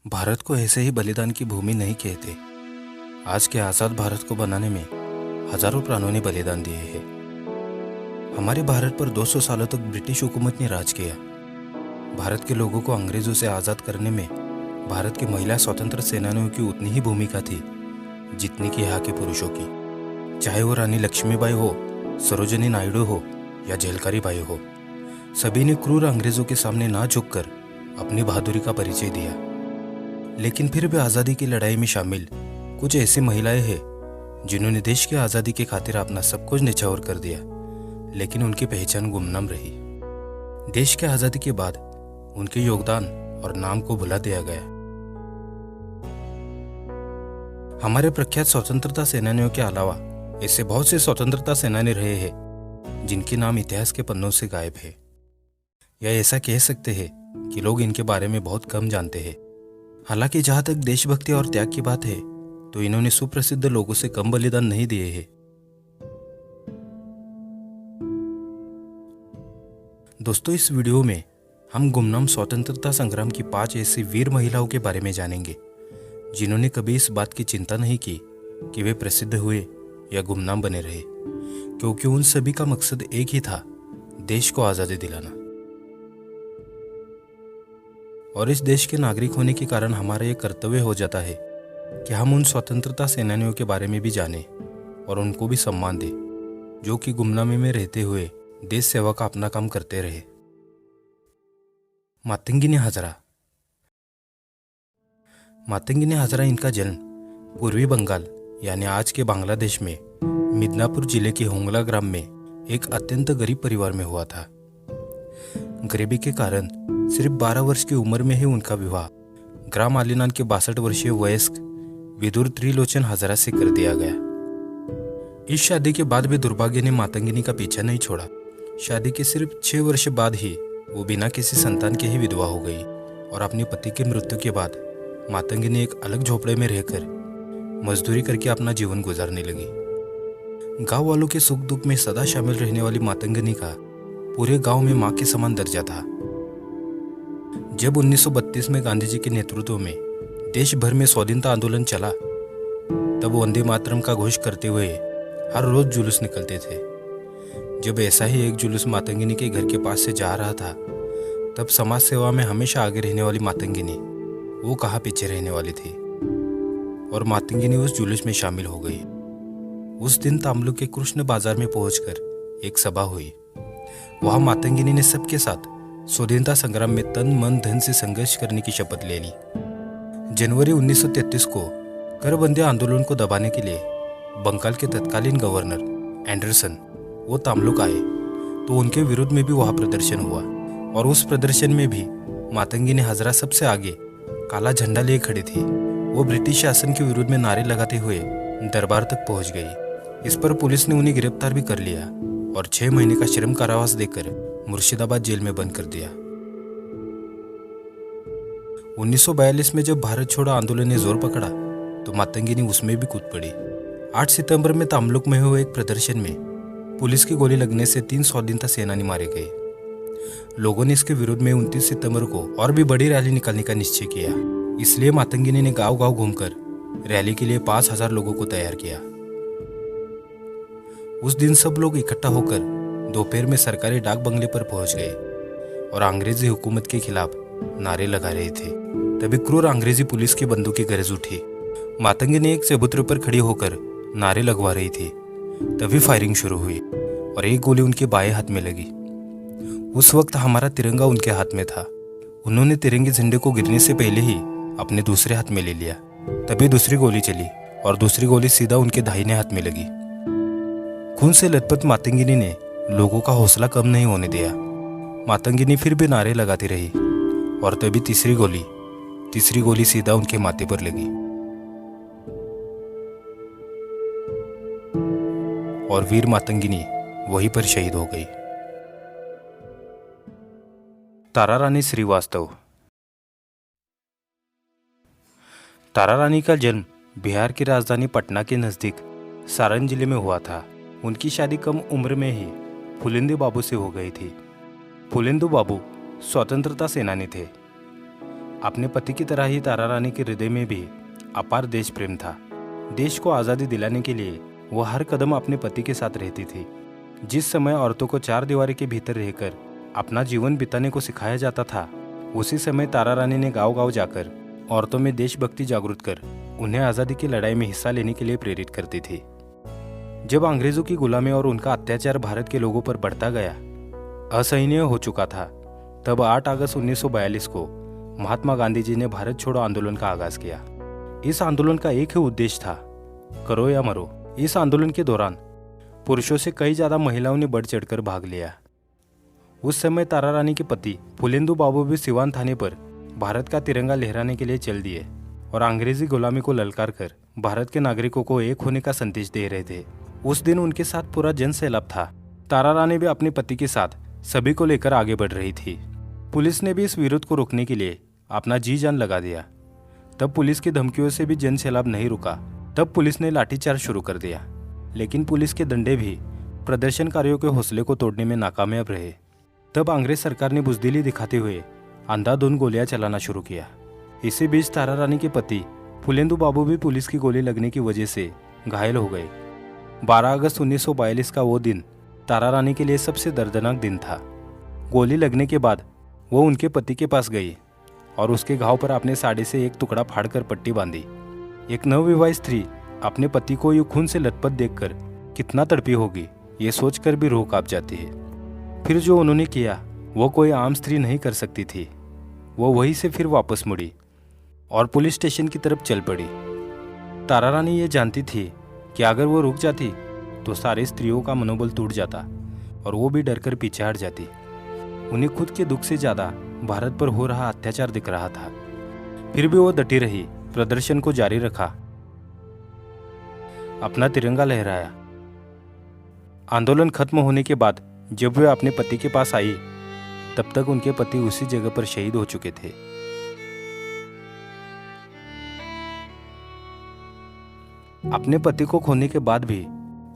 भारत को ऐसे ही बलिदान की भूमि नहीं कहते। आज के आज़ाद भारत को बनाने में हजारों प्राणों ने बलिदान दिए हैं। हमारे भारत पर 200 सालों तक ब्रिटिश हुकूमत ने राज किया। भारत के लोगों को अंग्रेजों से आज़ाद करने में भारत की महिला स्वतंत्र सेनानियों की उतनी ही भूमिका थी जितनी कि यहाँ के पुरुषों की। चाहे वो रानी लक्ष्मीबाई हो, सरोजिनी नायडू हो या झलकारी बाई हो, सभी ने क्रूर अंग्रेजों के सामने ना झुककर अपनी बहादुरी का परिचय दिया। लेकिन फिर भी आज़ादी की लड़ाई में शामिल कुछ ऐसी महिलाएं हैं जिन्होंने देश की आज़ादी के खातिर अपना सब कुछ न्यौछावर कर दिया, लेकिन उनकी पहचान गुमनाम रही। देश की आज़ादी के बाद उनके योगदान और नाम को भुला दिया गया। हमारे प्रख्यात स्वतंत्रता सेनानियों के अलावा ऐसे बहुत से स्वतंत्रता सेनानी रहे हैं जिनके नाम इतिहास के पन्नों से गायब है, या ऐसा कह सकते हैं कि लोग इनके बारे में बहुत कम जानते हैं। हालांकि जहां तक देशभक्ति और त्याग की बात है तो इन्होंने सुप्रसिद्ध लोगों से कम बलिदान नहीं दिए हैं। दोस्तों, इस वीडियो में हम गुमनाम स्वतंत्रता संग्राम की 5 ऐसी वीर महिलाओं के बारे में जानेंगे जिन्होंने कभी इस बात की चिंता नहीं की कि वे प्रसिद्ध हुए या गुमनाम बने रहे, क्योंकि उन सभी का मकसद एक ही था, देश को आज़ादी दिलाना। और इस देश के नागरिक होने के कारण हमारा यह कर्तव्य हो जाता है कि हम उन स्वतंत्रता सेनानियों के बारे में भी जानें और उनको भी सम्मान दें जो कि गुमनामी में रहते हुए देश सेवा का अपना काम करते रहे। मातंगिनी हजरा। मातंगिनी हजरा इनका जन्म पूर्वी बंगाल यानी आज के बांग्लादेश में मिदनापुर जिले के होंगला ग्राम में एक अत्यंत गरीब परिवार में हुआ था। गरीबी के कारण सिर्फ 12 वर्ष की उम्र में ही उनका विवाह ग्राम आलीनान के 62 वर्षीय वयस्क विदुर त्रिलोचन हजरा से कर दिया गया। इस शादी के बाद भी दुर्भाग्य ने मातंगिनी का पीछा नहीं छोड़ा। शादी के सिर्फ 6 वर्ष बाद ही वो बिना किसी संतान के ही विधवा हो गई और अपने पति की मृत्यु के बाद मातंगिनी एक अलग झोपड़े में रहकर मजदूरी करके अपना जीवन गुजारने लगी। गांव वालों के सुख दुख में सदा शामिल रहने वाली मातंगिनी का पूरे गांव में मां के समान दर्जा था। जब 1932 में गांधी जी के नेतृत्व में देश भर में स्वाधीनता आंदोलन चला, तब वंदे मातरम का घोष करते हुए हर रोज जुलूस निकलते थे। जब ऐसा ही एक जुलूस मातंगिनी के घर के पास से जा रहा था, तब समाज सेवा में हमेशा आगे रहने वाली मातंगिनी वो कहाँ पीछे रहने वाली थी, और मातंगिनी उस जुलूस में शामिल हो गई। उस दिन तामलू के कृष्ण बाजार में पहुंचकर एक सभा हुई। वहां मातंगिनी ने सबके साथ स्वाधीनता संग्राम में तन मन धन से संघर्ष करने की शपथ ले ली। जनवरी 1933 को करबंदी आंदोलन को दबाने के लिए बंगाल के तत्कालीन गवर्नर एंडरसन वो तामलुक आए, तो उनके विरोध में भी वहां प्रदर्शन हुआ, और उस प्रदर्शन में भी मातंगिनी हजरा सबसे आगे काला झंडा लिए खड़ी थी। वो ब्रिटिश शासन के विरोध में नारे लगाते हुए दरबार तक पहुंच गई। इस पर पुलिस ने उन्हें गिरफ्तार भी कर लिया और 6 महीने का श्रम कारावास देकर मुर्शिदाबाद जेल में बंद कर दिया। 1942 में जब भारत छोड़ो आंदोलन ने जोर पकड़ा तो मातंगिनी उसमें भी कूद पड़ी। 8 सितंबर में तामलुक में हुए एक प्रदर्शन में पुलिस की गोली लगने से 3 स्वतंत्रता सेनानी मारे गए। लोगों ने इसके विरोध में 29 सितंबर को और भी बड़ी रैली निकालने का निश्चय किया। इसलिए मातंगिनी ने गांव-गांव घूमकर रैली के लिए 5000 लोगों को तैयार किया। उस दिन सब लोग इकट्ठा होकर दोपहर में सरकारी डाक बंगले पर पहुंच गए और अंग्रेजी हुकूमत के खिलाफ नारे लगा रहे थे। तभी क्रूर अंग्रेजी पुलिस की बंदूकें गरज उठी। मातंगिनी एक चबूतरे पर खड़ी होकर नारे लगवा रही थी। तभी फायरिंग शुरू हुई और एक गोली उनके बाएं हाथ में लगी। उस वक्त हमारा तिरंगा उनके हाथ में था। उन्होंने तिरंगे झंडे को गिरने से पहले ही अपने दूसरे हाथ में ले लिया। तभी दूसरी गोली चली और दूसरी गोली सीधा उनके दाहिने हाथ में लगी। खून से लथपथ मातंगिनी ने लोगों का हौसला कम नहीं होने दिया। मातंगिनी फिर भी नारे लगाती रही और तभी तीसरी गोली सीधा उनके माथे पर लगी और वीर मातंगिनी वहीं पर शहीद हो गई। तारा रानी श्रीवास्तव। तारा रानी का जन्म बिहार की राजधानी पटना के नज़दीक सारण जिले में हुआ था। उनकी शादी कम उम्र में ही फुलेंदु बाबू से हो गई थी। फुलेंदु बाबू स्वतंत्रता सेनानी थे। अपने पति की तरह ही तारा रानी के हृदय में भी अपार देश प्रेम था। देश को आज़ादी दिलाने के लिए वो हर कदम अपने पति के साथ रहती थी। जिस समय औरतों को चार दीवारी के भीतर रहकर अपना जीवन बिताने को सिखाया जाता था, उसी समय तारा रानी ने गांव-गांव जाकर औरतों में देशभक्ति जागृत कर उन्हें आज़ादी की लड़ाई में हिस्सा लेने के लिए प्रेरित करती थी। जब अंग्रेजों की गुलामी और उनका अत्याचार भारत के लोगों पर बढ़ता गया, असहनीय हो चुका था, तब 8 अगस्त 1942 को महात्मा गांधी जी ने भारत छोड़ो आंदोलन का आगाज किया। इस आंदोलन का एक ही उद्देश्य था, करो या मरो। इस आंदोलन के दौरान पुरुषों से कई ज्यादा महिलाओं ने बढ़ चढ़कर भाग लिया। उस समय तारा रानी के पति फुलेंदु बाबू भी सिवान थाने पर भारत का तिरंगा लहराने के लिए चल दिए और अंग्रेजी गुलामी को ललकार कर भारत के नागरिकों को एक होने का संदेश दे रहे थे। उस दिन उनके साथ पूरा जन सैलाब था। तारा रानी भी अपने पति के साथ सभी को लेकर आगे बढ़ रही थी। पुलिस ने भी इस विरोध को रोकने के लिए अपना जी जान लगा दिया। तब पुलिस की धमकियों से भी जन सैलाब नहीं रुका। तब पुलिस ने लाठीचार्ज शुरू कर दिया, लेकिन पुलिस के डंडे भी प्रदर्शनकारियों के हौसले को तोड़ने में नाकामयाब रहे। तब अंग्रेज सरकार ने बुजदिली दिखाते हुए अंधाधुंध गोलियां चलाना शुरू किया। इसी बीच तारा रानी के पति फुलेंदु बाबू भी पुलिस की गोली लगने की वजह से घायल हो गए। 12 अगस्त 1942 का वो दिन तारा रानी के लिए सबसे दर्दनाक दिन था। गोली लगने के बाद वो उनके पति के पास गई और उसके घाव पर अपने साड़ी से एक टुकड़ा फाड़कर पट्टी बांधी। एक नवविवाहित स्त्री अपने पति को यूं खून से लथपथ देखकर कितना तड़पी होगी, ये सोचकर भी रूह कांप जाती है। फिर जो उन्होंने किया वो कोई आम स्त्री नहीं कर सकती थी। वो वहीं से फिर वापस मुड़ी और पुलिस स्टेशन की तरफ चल पड़ी। तारा रानी ये जानती थी कि अगर वो रुक जाती तो सारी स्त्रियों का मनोबल टूट जाता और वो भी डरकर पीछे हट जाती। उन्हें खुद के दुख से ज्यादा भारत पर हो रहा अत्याचार दिख रहा था। फिर भी वो डटी रही, प्रदर्शन को जारी रखा, अपना तिरंगा लहराया। आंदोलन खत्म होने के बाद जब वे अपने पति के पास आई, तब तक उनके पति उसी जगह पर शहीद हो चुके थे। अपने पति को खोने के बाद भी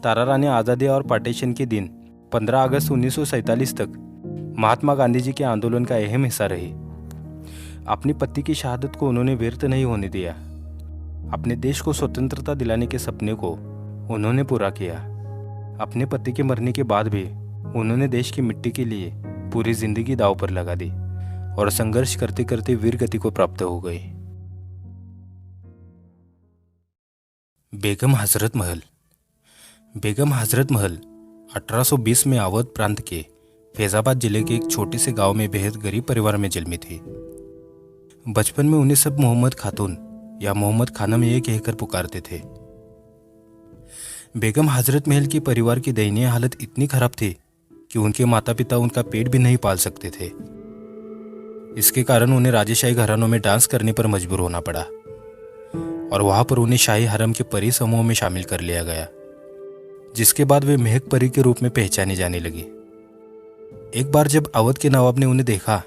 तारा रानी आज़ादी और पार्टीशन के दिन 15 अगस्त 1947 तक महात्मा गांधी जी के आंदोलन का अहम हिस्सा रही। अपने पति की शहादत को उन्होंने व्यर्थ नहीं होने दिया। अपने देश को स्वतंत्रता दिलाने के सपने को उन्होंने पूरा किया। अपने पति के मरने के बाद भी उन्होंने देश की मिट्टी के लिए पूरी जिंदगी दांव पर लगा दी और संघर्ष करते करते वीर गति को प्राप्त हो गई। बेगम हजरत महल। बेगम हजरत महल 1820 में अवध प्रांत के फैजाबाद जिले के एक छोटे से गांव में बेहद गरीब परिवार में जन्मी थी। बचपन में उन्हें सब मोहम्मद खातून या मोहम्मद खानम ये कहकर पुकारते थे। बेगम हजरत महल के परिवार की दयनीय हालत इतनी खराब थी कि उनके माता पिता उनका पेट भी नहीं पाल सकते थे। इसके कारण उन्हें राजेशाही घरानों में डांस करने पर मजबूर होना पड़ा और वहां पर उन्हें शाही हरम के परी समूह में शामिल कर लिया गया, जिसके बाद वे महक परी के रूप में पहचानी जाने लगी। एक बार जब अवध के नवाब ने उन्हें देखा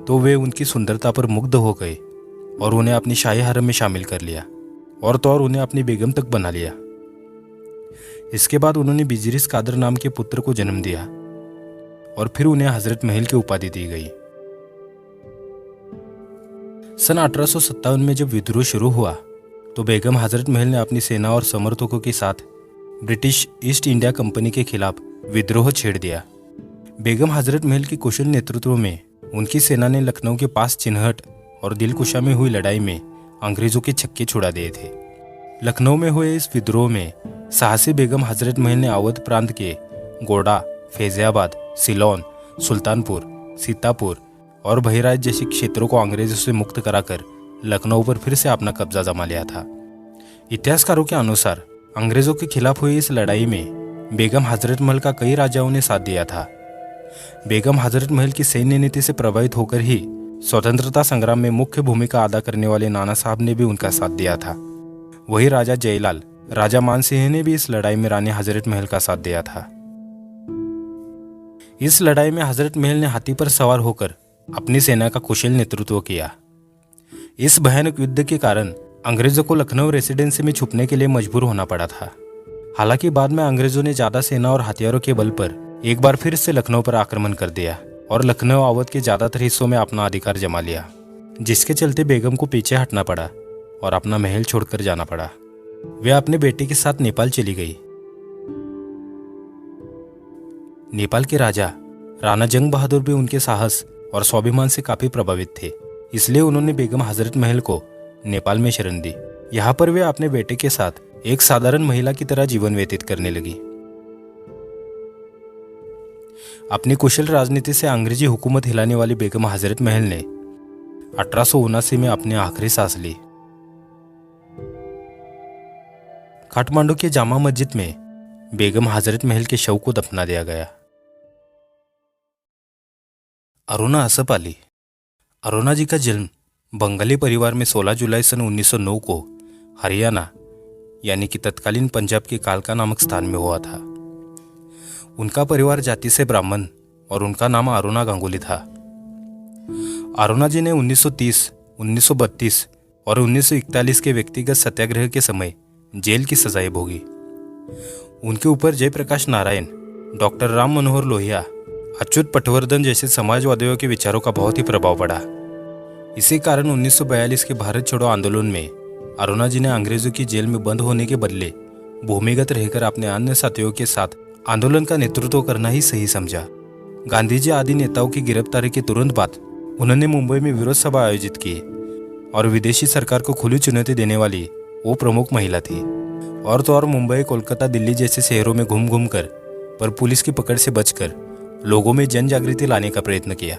तो वे उनकी सुंदरता पर मुग्ध हो गए और उन्हें अपनी शाही हरम में शामिल कर लिया और तो और उन्हें अपनी बेगम तक बना लिया। इसके बाद उन्होंने बिजरिस कादर नाम के पुत्र को जन्म दिया और फिर उन्हें हजरत महल की उपाधि दी गई। सन 1857 में जब विद्रोह शुरू हुआ तो बेगम हजरत महल ने अपनी सेना और समर्थकों के साथ ब्रिटिश ईस्ट इंडिया कंपनी के खिलाफ विद्रोह छेड़ दिया। बेगम हजरत महल के कुशल नेतृत्व में उनकी सेना ने लखनऊ के पास चिन्हट और दिलकुशा में हुई लड़ाई में अंग्रेजों के छक्के छुड़ा दिए थे। लखनऊ में हुए इस विद्रोह में साहसी बेगम हजरत महल ने अवध प्रांत के गोडा, फैजियाबाद, सिलोन, सुल्तानपुर, सीतापुर और बहराइच जैसे क्षेत्रों को अंग्रेजों से मुक्त कराकर लखनऊ पर फिर से अपना कब्जा जमा लिया था। इतिहासकारों के अनुसार अंग्रेजों के खिलाफ हुई इस लड़ाई में बेगम हजरत महल का कई राजाओं ने साथ दिया था। बेगम हजरत महल की सैन्य नीति से प्रभावित होकर ही स्वतंत्रता संग्राम में मुख्य भूमिका अदा करने वाले नाना साहब ने भी उनका साथ दिया था। वही राजा जयलाल, राजा मानसिंह ने भी इस लड़ाई में रानी हजरत महल का साथ दिया था। इस लड़ाई में हजरत महल ने हाथी पर सवार होकर अपनी सेना का कुशल नेतृत्व किया। इस भयानक युद्ध के कारण अंग्रेजों को लखनऊ रेसिडेंसी में छुपने के लिए मजबूर होना पड़ा था। हालांकि बाद में अंग्रेजों ने ज्यादा सेना और हथियारों के बल पर एक बार फिर से लखनऊ पर आक्रमण कर दिया और लखनऊ अवध के ज्यादातर हिस्सों में अपना अधिकार जमा लिया। जिसके चलते बेगम को पीछे हटना पड़ा और अपना महल छोड़कर जाना पड़ा। वे अपने बेटे के साथ नेपाल चली गई। नेपाल के राजा राणा जंग बहादुर भी उनके साहस और स्वाभिमान से काफी प्रभावित थे, इसलिए उन्होंने बेगम हजरत महल को नेपाल में शरण दी। यहाँ पर वे अपने बेटे के साथ एक साधारण महिला की तरह जीवन व्यतीत करने लगी। अपनी कुशल राजनीति से अंग्रेजी हुकूमत हिलाने वाली बेगम हजरत महल ने 1879 में अपनी आखिरी सांस ली। काठमांडू के जामा मस्जिद में बेगम हजरत महल के शव को दफना दिया गया। अरुणा असफ अली। अरुणा जी का जन्म बंगाली परिवार में 16 जुलाई सन 1909 को हरियाणा यानी कि तत्कालीन पंजाब के कालका नामक स्थान में हुआ था। उनका परिवार जाति से ब्राह्मण और उनका नाम अरुणा गांगुली था। अरुणा जी ने 1930, 1932 और 1941 के व्यक्तिगत सत्याग्रह के समय जेल की सजाएं भोगी। उनके ऊपर जयप्रकाश नारायण, डॉक्टर राम मनोहर लोहिया, अच्युत पटवर्धन जैसे समाजवादियों के विचारों का बहुत ही प्रभाव पड़ा। इसी कारण 1942 के भारत छोड़ो आंदोलन में अरुणा जी ने अंग्रेजों की जेल में बंद होने के बदले भूमिगत रहकर अपने अन्य साथियों के साथ आंदोलन का नेतृत्व करना ही सही समझा। गांधी जी आदि नेताओं की गिरफ्तारी के तुरंत बाद उन्होंने मुंबई में विरोध सभा आयोजित की और विदेशी सरकार को खुली चुनौती देने वाली वो प्रमुख महिला थी। और तो और मुंबई, कोलकाता, दिल्ली जैसे शहरों में घूम घूम कर पर पुलिस की पकड़ से बचकर लोगों में जन जागृति लाने का प्रयत्न किया।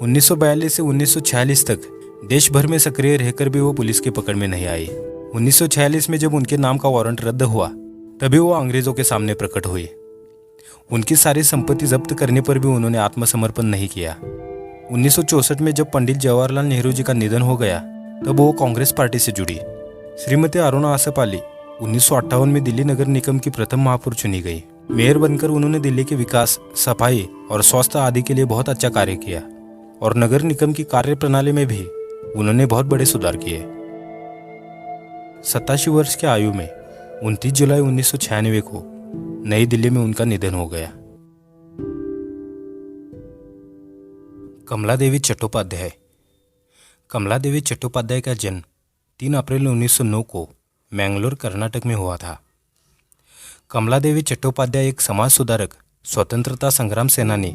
1942 से 1946 तक देश भर में सक्रिय रहकर भी वो पुलिस की पकड़ में नहीं आई। 1946 में जब उनके नाम का वारंट रद्द हुआ तभी वो अंग्रेजों के सामने प्रकट हुई। उनकी सारी संपत्ति जब्त करने पर भी उन्होंने आत्मसमर्पण नहीं किया। 1964 में जब पंडित जवाहरलाल नेहरू जी का निधन हो गया तब वो कांग्रेस पार्टी से जुड़ी। श्रीमती अरुणा असफ अली 1958 में दिल्ली नगर निगम की प्रथम महापौर चुनी गई। मेयर बनकर उन्होंने दिल्ली के विकास, सफाई और स्वास्थ्य आदि के लिए बहुत अच्छा कार्य किया और नगर निगम की कार्य प्रणाली में भी उन्होंने बहुत बड़े सुधार किए। 87 वर्ष की आयु में 29 जुलाई 1996 को नई दिल्ली में उनका निधन हो गया। कमला देवी चट्टोपाध्याय। कमला देवी चट्टोपाध्याय का जन्म 3 अप्रैल 1909 को मैंगलोर, कर्नाटक में हुआ था। कमला देवी चट्टोपाध्याय एक समाज सुधारक, स्वतंत्रता संग्राम सेनानी,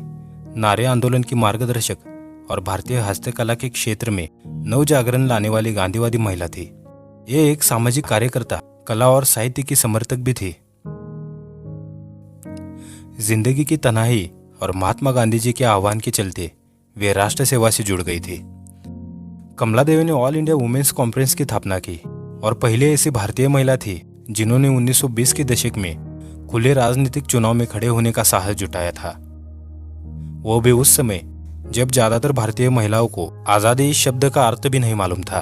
नारे आंदोलन की मार्गदर्शक और भारतीय हस्तकला के क्षेत्र में नव जागरण लाने वाली गांधीवादी महिला थी। ये एक सामाजिक कार्यकर्ता, कला और साहित्य की समर्थक भी थी। जिंदगी की तन्हाई और महात्मा गांधी जी के आह्वान के चलते वे राष्ट्र सेवा से जुड़ गई थी। कमला देवी ने ऑल इंडिया वुमेन्स कॉन्फ्रेंस की स्थापना की और पहले ऐसी भारतीय महिला थी जिन्होंने 1920 के दशक में खुले राजनीतिक चुनाव में खड़े होने का साहस जुटाया था। वो भी उस समय जब ज्यादातर भारतीय महिलाओं को आजादी इस शब्द का अर्थ भी नहीं मालूम था।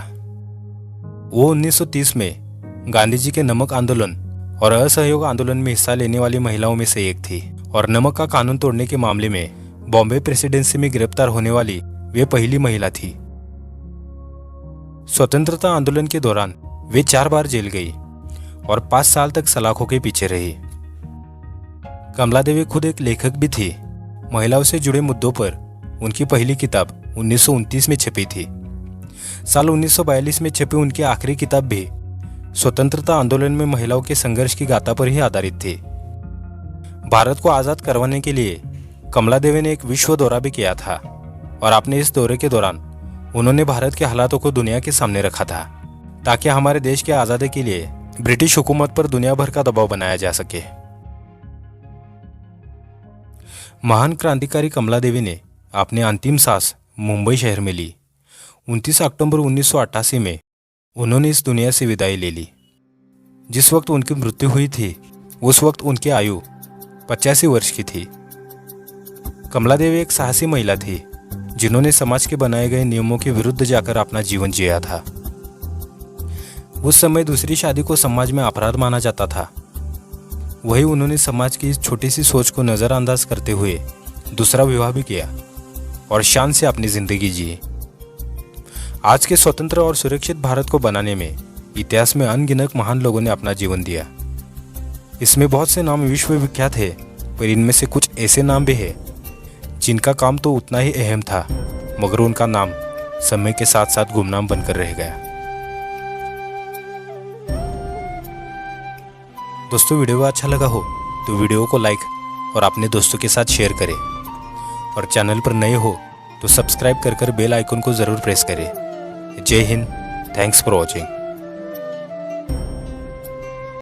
वो 1930 में गांधी जी के नमक आंदोलन और असहयोग आंदोलन में हिस्सा लेने वाली महिलाओं में से एक थी और नमक का कानून तोड़ने के मामले में बॉम्बे प्रेसिडेंसी में गिरफ्तार होने वाली वे पहली महिला थी। स्वतंत्रता आंदोलन के दौरान वे 4 बार जेल गई और 5 साल तक सलाखों के पीछे रही। कमला देवी खुद एक लेखक भी थी। महिलाओं से जुड़े मुद्दों पर उनकी पहली किताब 1929 में छपी थी। साल 1942 में छपी उनकी आखिरी किताब भी स्वतंत्रता आंदोलन में महिलाओं के संघर्ष की गाथा पर ही आधारित थी। भारत को आजाद करवाने के लिए कमला देवी ने एक विश्व दौरा भी किया था और अपने इस दौरे के दौरान उन्होंने भारत के हालातों को दुनिया के सामने रखा था ताकि हमारे देश की आजादी के लिए ब्रिटिश हुकूमत पर दुनिया भर का दबाव बनाया जा सके। महान क्रांतिकारी कमला देवी ने अपनी अंतिम सांस मुंबई शहर में ली। 29 अक्टूबर 1988 में उन्होंने इस दुनिया से विदाई ले ली। जिस वक्त उनकी मृत्यु हुई थी उस वक्त उनकी आयु 85 वर्ष की थी। कमला देवी एक साहसी महिला थी जिन्होंने समाज के बनाए गए नियमों के विरुद्ध जाकर अपना जीवन जिया था। उस समय दूसरी शादी को समाज में अपराध माना जाता था। वही उन्होंने समाज की इस छोटी सी सोच को नजरअंदाज करते हुए दूसरा विवाह भी किया और शान से अपनी जिंदगी जी। आज के स्वतंत्र और सुरक्षित भारत को बनाने में इतिहास में अनगिनत महान लोगों ने अपना जीवन दिया। इसमें बहुत से नाम विश्व विख्यात है, पर इनमें से कुछ ऐसे नाम भी हैं जिनका काम तो उतना ही अहम था मगर उनका नाम समय के साथ साथ गुमनाम बनकर रह गया। दोस्तों, वीडियो अच्छा लगा हो तो वीडियो को लाइक और अपने दोस्तों के साथ शेयर करें और चैनल पर नए हो तो सब्सक्राइब कर बेल आइकन को ज़रूर प्रेस करें। जय हिंद, थैंक्स फॉर वॉचिंग।